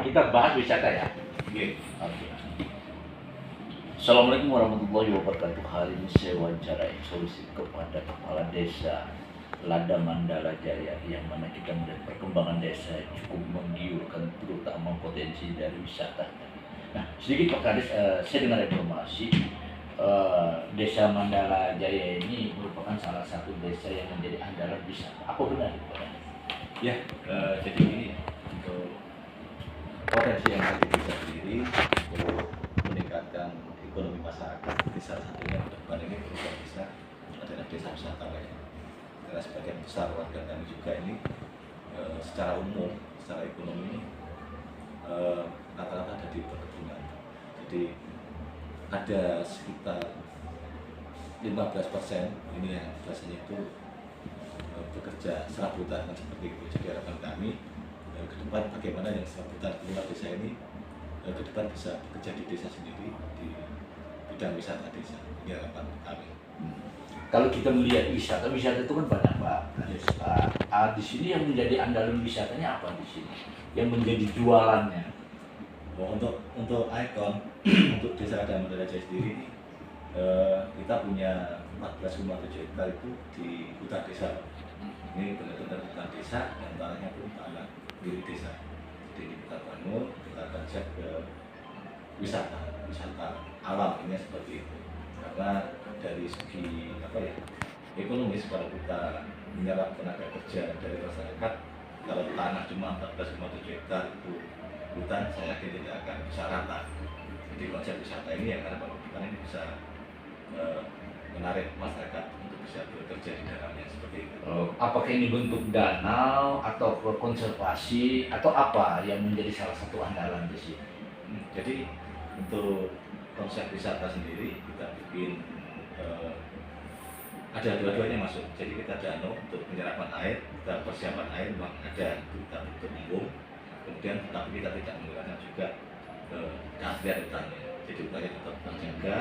kita bahas wisata ya. Oke. Oke. Assalamualaikum warahmatullahi wabarakatuh. Hari ini saya wawancara eksklusif kepada Kepala Desa Lada Mandala Jaya, yang mana kita melihat perkembangan desa cukup menggiurkan, terutama potensi dari wisata. Nah, sedikit Pak Kades, saya dengar informasi Desa Mandala Jaya ini merupakan salah satu desa yang menjadi andalan wisata. Apa benar itu Pak? Ya, jadi ini untuk potensi yang ada di desa sendiri untuk meningkatkan ekonomi masyarakat. Di salah satunya ke depan ini perubahan desa adalah desa wisata ya. Karena sebagian besar warga kami juga ini secara umum, secara ekonomi rata-rata ada di perkebunan. Jadi ada sekitar 15% ini yang biasanya itu bekerja serabutan seperti itu. Jadi harapan kami ke depan bagaimana yang serabutan keluar desa ini ke depan bisa bekerja di desa sendiri di bidang wisata desa. Ini harapan kami. Kalau kita melihat wisata itu kan banyak Pak. Di sini yang menjadi andalan wisatanya apa di sini? Yang menjadi jualannya? Untuk ikon untuk desa Lada Mandala Jaya sendiri ini kita punya 14,7 hektar itu di hutan desa. Ini benar-benar hutan desa dan tanahnya pun tanah milik desa. Jadi kita bangun, kita konsep ke wisata alam ini seperti itu. Karena dari segi ekonomis kalau kita menyerap tenaga kerja dari masyarakat, kalau tanah cuma 14,7 hektar itu hutan, saya yakin tidak akan bisa rata. Jadi konsep wisata ini ya karena kita ini bisa menarik masyarakat untuk bisa bekerja di dalamnya seperti itu. Apakah ini bentuk danau atau konservasi atau apa yang menjadi salah satu andalan di sini? Jadi untuk konsep wisata sendiri kita bikin ada dua-duanya masuk. Jadi kita danau untuk penyerapan air, kita persiapan air memang ada, kita bentuk embung. Kemudian tetapi kita tidak menggunakan juga keaslian hutannya. Jadi hutannya tetap terjaga.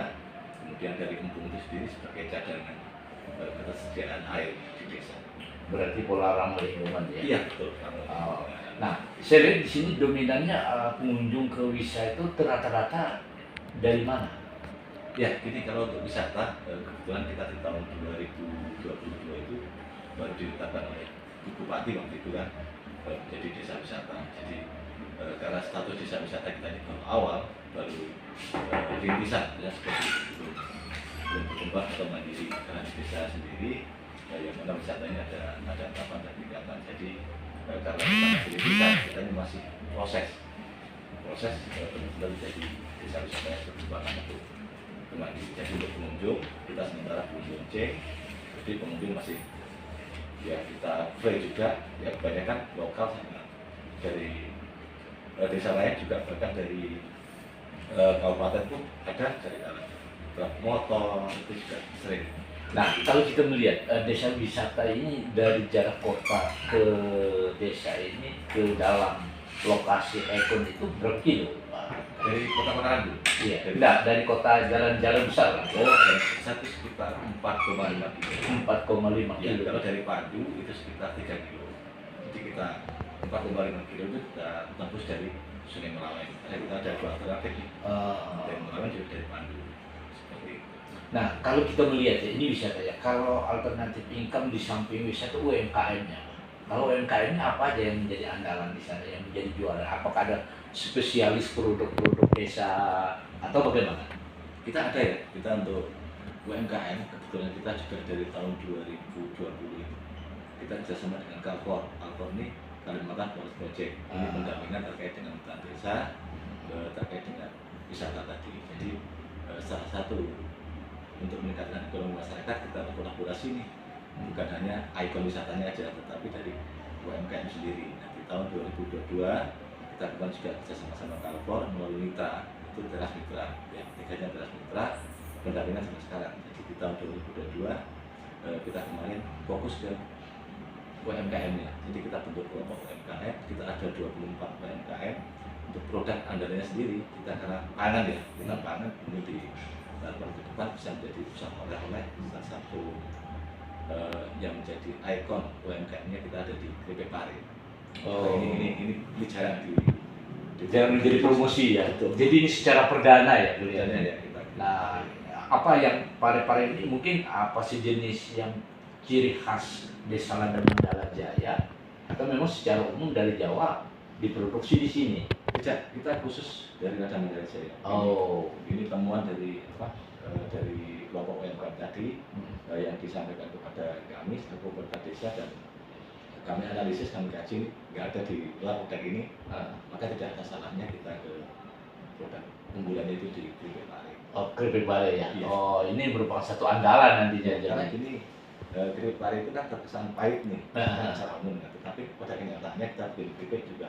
Kemudian dari embung itu sendiri sebagai cadangan ketersediaan air di desa. Berarti pola ramah lingkungan ya? Iya betul. Nah, saya lihat di sini dominannya pengunjung ke wisata itu rata-rata dari mana? Ya, ini kalau untuk wisata, kebetulan kita di tahun 2022 itu baru ditetapkan oleh Bu Bupati waktu itu kan menjadi desa wisata. Jadi karena status desa wisata kita ini baru awal, baru rintisan ya seperti itu, belum berkembang atau mandiri. Karena di desa sendiri yang mana wisata ini ada tahapan dan tingkatan. Jadi karena kita masih rintisan, kita ini masih proses benar-benar menjadi desa wisata yang berkembang itu. Jadi untuk pengunjung kita sementara belum lonceng, jadi pengunjung masih ya kita free juga, ya kebanyakan lokal sama dari desa lain juga, bahkan dari kabupaten pun ada dari truk motor itu juga sering. Nah, kalau kita melihat desa wisata ini dari jarak kota ke desa ini ke dalam lokasi ikon itu berapa kilo? Dari kota Mataram dulu? Iya, dari kota jalan-jalan besar lah. Dari satu sekitar 4,5 kilo. 4,5 Ya, kilo. kalau dari Pandu itu sekitar 3 kilo. Jadi kita 4,5 kilo itu kita tembus dari Sungai Melawen. Kita ada dua alternatif nih. Dari Melawen juga dari Pandu. Seperti itu. Nah, kalau kita melihat ya, ini wisata ya. Kalau alternatif income di samping wisata UMKM-nya. Kalau UMKM-nya apa aja yang menjadi andalan di sana, yang menjadi juara? Apakah ada spesialis produk-produk desa atau bagaimana? Kita ada ya, kita untuk UMKM, kebetulan kita juga dari tahun 2020 kita kerjasama dengan Kalkor ini Kalimantan Forest Project. Ini pendampingan terkait dengan hutan desa, terkait dengan wisata tadi. Jadi salah satu untuk meningkatkan ekonomi masyarakat kita berkolaborasi nih, bukan hanya ikon wisatanya aja, tetapi dari UMKM sendiri. Nah, di tahun 2022 kita kemarin juga kerja sama Kalkor melalui mitra, itu teras mitra, ya tiganya teras mitra, pendampingan sampai sekarang. Jadi di tahun 2022 kita kemarin fokus ke UMKM-nya. Jadi kita bentuk kelompok UMKM, kita ada 24 UMKM untuk produk andalanya sendiri. Kita karena pangan ya, kita pangan ini di tahun ke depan bisa menjadi pusat oleh-oleh. Salah satu yang menjadi ikon UMKM-nya kita ada di PP Pare. Ini jarang Jangan menjadi promosi ya. Betul. Jadi ini secara perdana ya Bedanya kelihatannya. ya kita. Nah, apa yang Parepare ini mungkin apa sih jenis yang ciri khas Desa Lada Mandala Jaya atau memang secara umum dari Jawa diproduksi di sini? Tidak, kita khusus dari Lada Mandala Jaya. Oh, Ini temuan dari apa? Dari kelompok UMKM tadi yang disampaikan kepada kami selaku pemerintah desa, dan kami analisis, kami kaji nggak ada di luar produk ini, maka tidak ada salahnya kita ke produk unggulannya itu di keripik pare. oh keripik pare ya. Iya. Oh, ini merupakan satu andalan nantinya. Karena Jadi, gini, keripik pare itu kan terkesan pahit nih, Nah. secara umum, tetapi pada kenyataannya kita bikin keripik juga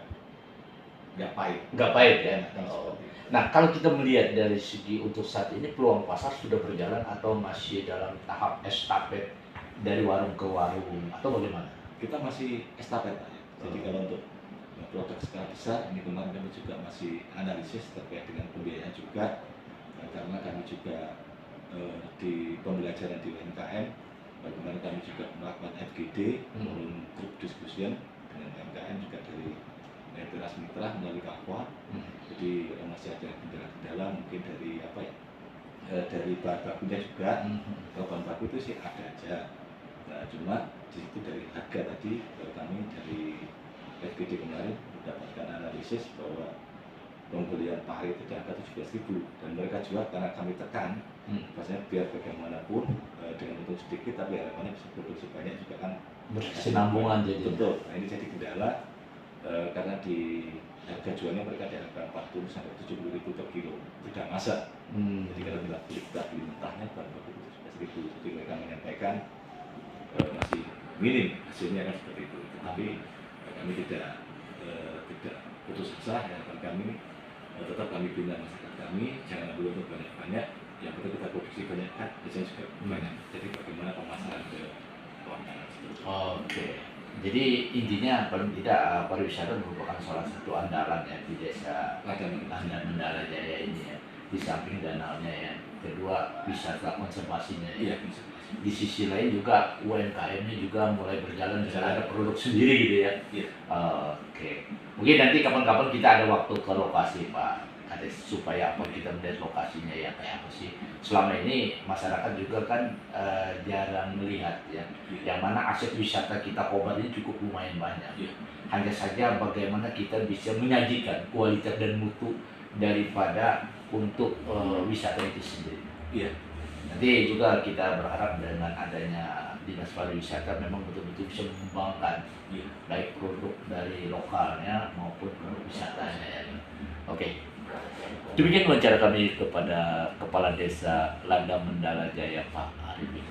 nggak pahit. nggak pahit ya. Nah, Oh. seperti itu. Nah, kalau kita melihat dari segi untuk saat ini peluang pasar sudah berjalan atau masih dalam tahap estafet dari warung ke warung atau bagaimana? Kita masih estafet Pak, ya. Jadi kalau untuk produk skala besar, ini kemarin kami juga masih analisis terkait dengan pembiayaan juga, karena kami juga di pembelajaran di UMKM, kemarin kami juga melakukan FGD, forum group discussion dengan UMKM juga dari Teras Mitra melalui Kakwa. Jadi masih ada kendala-kendala mungkin dari apa ya, dari bahan bakunya juga. Kalau bahan baku itu sih ada aja. Nah, cuma di situ dari harga tadi kami dari FGD kemarin mendapatkan analisis bahwa pembelian pare itu di angka 17.000, dan mereka jual karena kami tekan, maksudnya biar bagaimanapun dengan untung sedikit tapi harapannya bisa produksi banyak juga kan Berkesinambungan jadi. betul. Nah, ini jadi kendala karena di harga jualnya mereka di harga 40 sampai 70.000 per kilo tidak masak. Jadi kalau kita beli mentahnya bahan baku 17.000, jadi mereka menyampaikan masih minim hasilnya kan seperti itu. Tapi kami tidak putus asa, harapan kami tetap kami bina masyarakat kami, jangan ambil untuk banyak-banyak, yang penting kita produksi banyak kan, hasilnya juga banyak. Jadi bagaimana pemasaran ke kawan-kawan seperti itu. Oke. Jadi intinya paling tidak pariwisata merupakan salah satu andalan ya di Desa Lada Mandala Jaya ini ya. Di samping danaunya ya. Kedua wisata konservasinya ya. Iya, bisa. Di sisi lain juga UMKM-nya juga mulai berjalan dengan ada produk sendiri gitu ya. Iya. Oke. Mungkin nanti kapan-kapan kita ada waktu ke lokasi Pak Kades supaya apa kita melihat lokasinya ya kayak apa sih. Selama ini masyarakat juga kan jarang melihat ya. Yang mana aset wisata kita Kobar ini cukup lumayan banyak. Iya. Hanya saja bagaimana kita bisa menyajikan kualitas dan mutu daripada untuk wisata itu sendiri. Iya. Nanti juga kita berharap dengan adanya Dinas Pariwisata memang betul-betul bisa mengembangkan baik produk dari lokalnya maupun produk wisatanya ya. Oke. Demikian wawancara kami kepada Kepala Desa Lada Mandala Jaya Pak Arifin.